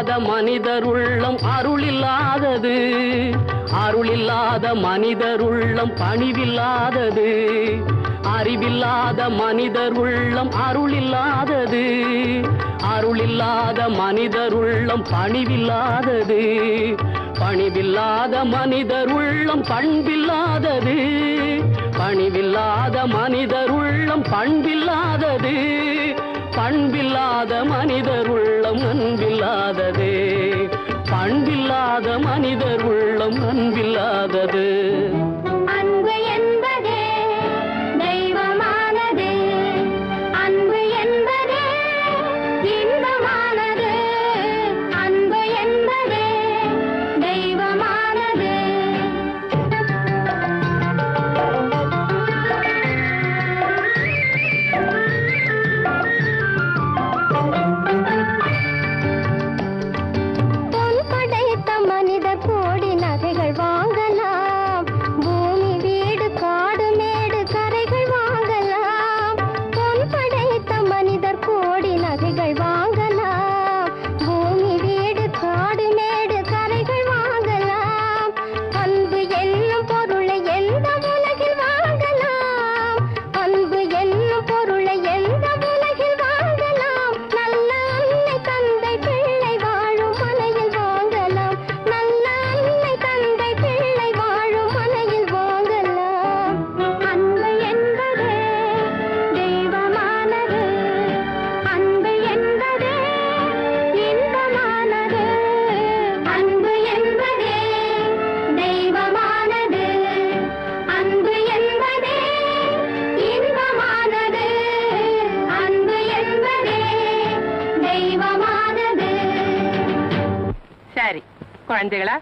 அன்பில்லாத மனிதர் உள்ளம் அருளில்லாதது, அருளில்லாத மனிதர் உள்ளம் பணிவில்லாதது, அறிவில்லாத மனிதர் உள்ளம் அருளில்லாதது, அருளில்லாத மனிதர் உள்ளம் பணிவில்லாதது, பணிவில்லாத மனிதர் உள்ளம் பண்பில்லாதது, பணிவில்லாத மனிதர் உள்ளம் பண்பில்லாதது, பண்பில்லாத மனிதர் உள்ளம் அன்பில்லாதது, பண்பில்லாத மனிதர் உள்ளம் அன்பில்லாதது. அன்பு என்பதே தெய்வமானது, அன்பு என்பதே இன்பமானது, அன்பு என்பதே தெய்வமானது. பொன் படைத்த மனிதர் கோடி நகைகள் வாங்கலாம், பூமி வீடு காடு மேடு கரைகள் வாங்கலாம். பொன் படைத்த மனிதர் கோடி நகைகள் வாங்கலாம், பூமி வீடு காடு மேடு கரைகள் வாங்கலாம். அன்பு என்னும் பொருளை எந்த உலகில் வாங்கலாம், அன்பு என்னும் பொருளை எந்த உலகில் வாங்கலாம். நல்ல அன்னை தந்தை பிள்ளை வாழும் மனையில் வாங்கலாம், நல்ல அன்னை தந்தை பிள்ளை வாழும் மனையில் வாங்கலாம். அன்பு என்பதே தெய்வமானது, அன்பு என்பதே இன்பமானது, அன்பு என்பதே தெய்வமானது, அன்பு என்பதே இன்பமானது, அன்பு என்பதே தெய்வமானது. சரி குழந்தைகளா,